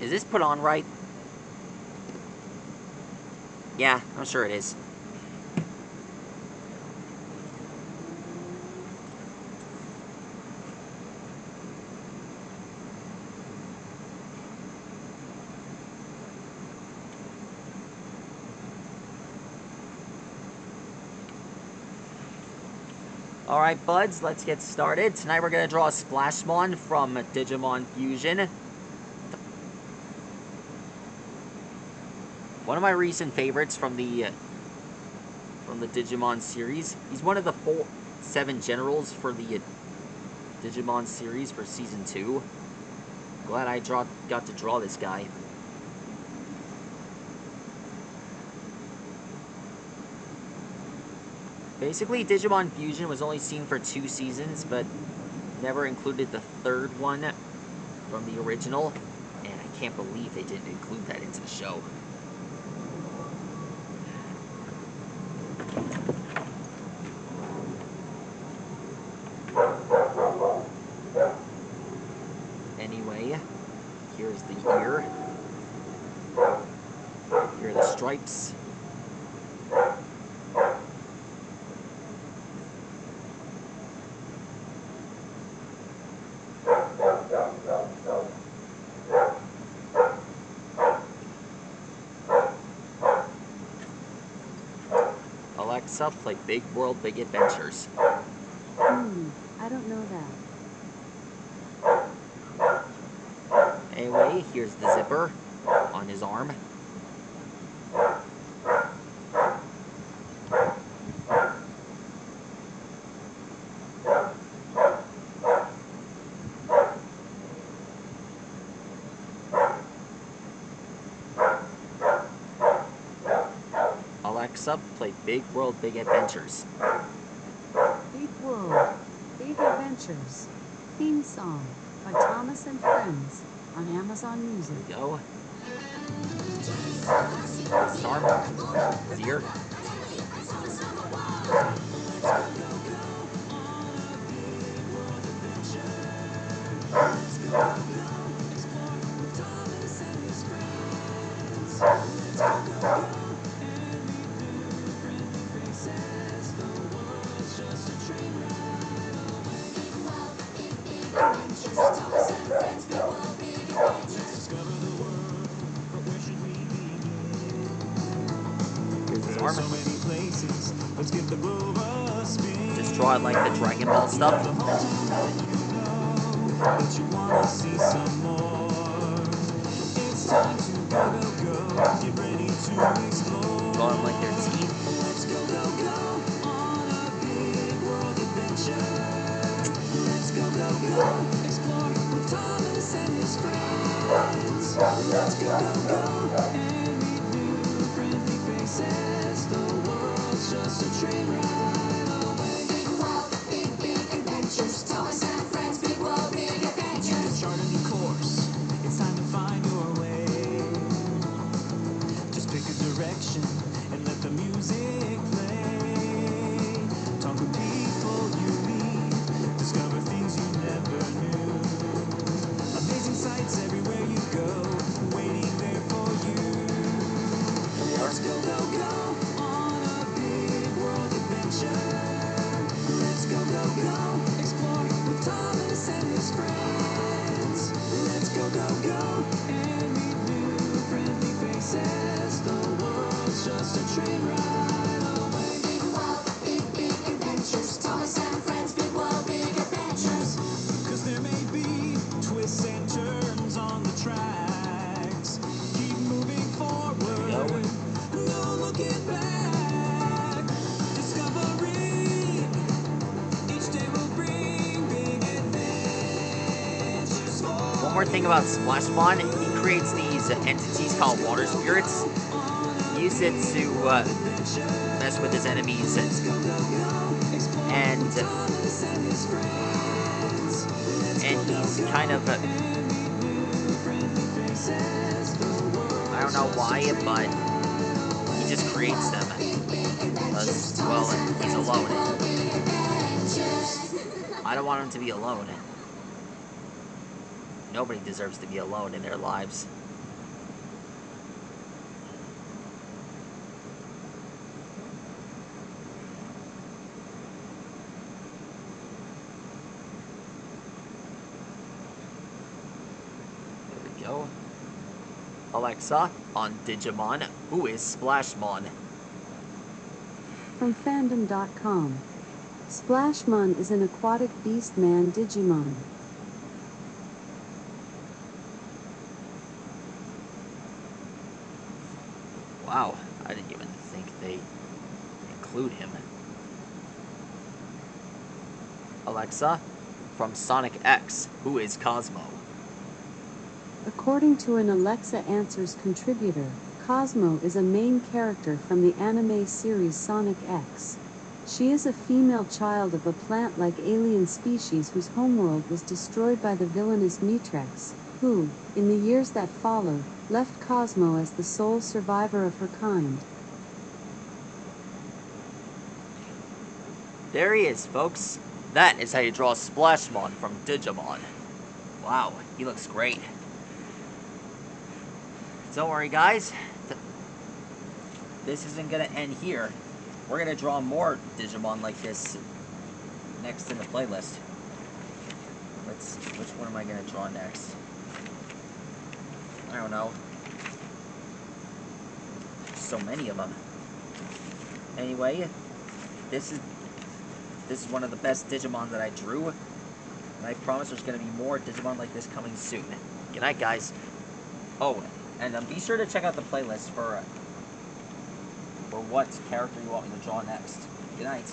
Is this put on right? Yeah, I'm sure it is. Alright, buds, let's get started. Tonight we're going to draw a Splashmon from Digimon Fusion. One of my recent favorites from the Digimon series. He's one of the 7 generals for the Digimon series for Season 2. Glad I got to draw this guy. Basically, Digimon Fusion was only seen for 2 seasons, but never included the 3rd one from the original, and I can't believe they didn't include that into the show. Anyway, here's the ear. Here are the stripes. Alexa, play Big World, Big Adventures. I don't know that. Anyway, here's the zipper on his arm. Alexa, play Big World, Big Adventures. Big World, Big Adventures. Theme song by Thomas and Friends on Amazon Music. Here we go. His arm, his ear. Arm. Just draw it like the Dragon Ball stuff. Draw them like their teeth. Just a train ride away. Big world, big adventures. Thomas and Friends, big world, big adventures. Chart a new course. It's time to find your way. Just pick a direction and let the music play. Talk with people you meet. Discover things you never knew. Amazing sights everywhere you go. Waiting there for you. Let's go, go, go. Let's go, go, go, explore with Thomas and his friends. Let's go, go, go, and meet new friendly faces. The world's just a train ride away. Big world, big adventures. Thomas and Friends, big world, big adventures. Cause there may be twists and turns on the tracks. Keep moving forward. No looking back. One more thing about Splashmon, he creates these entities called water spirits. He uses it to mess with his enemies, and he's kind of I don't know why, but he just creates them because, well, he's alone. I don't want him to be alone. Nobody deserves to be alone in their lives. go. Alexa, on Digimon, who is Splashmon? From fandom.com. Splashmon is an aquatic beast man Digimon. Wow, I didn't even think they include him. Alexa, from Sonic X, who is Cosmo? According to an Alexa Answers contributor, Cosmo is a main character from the anime series Sonic X. She is a female child of a plant-like alien species whose homeworld was destroyed by the villainous Mitrex, who, in the years that followed, left Cosmo as the sole survivor of her kind. There he is, folks. That is how you draw Splashmon from Digimon. Wow, he looks great. Don't worry, guys. This isn't gonna end here. We're gonna draw more Digimon like this next in the playlist. Which one am I gonna draw next? I don't know. So many of them. Anyway, this is one of the best Digimon that I drew, and I promise there's gonna be more Digimon like this coming soon. Good night, guys. Oh, and be sure to check out the playlist for what character you want me to draw next. Good night.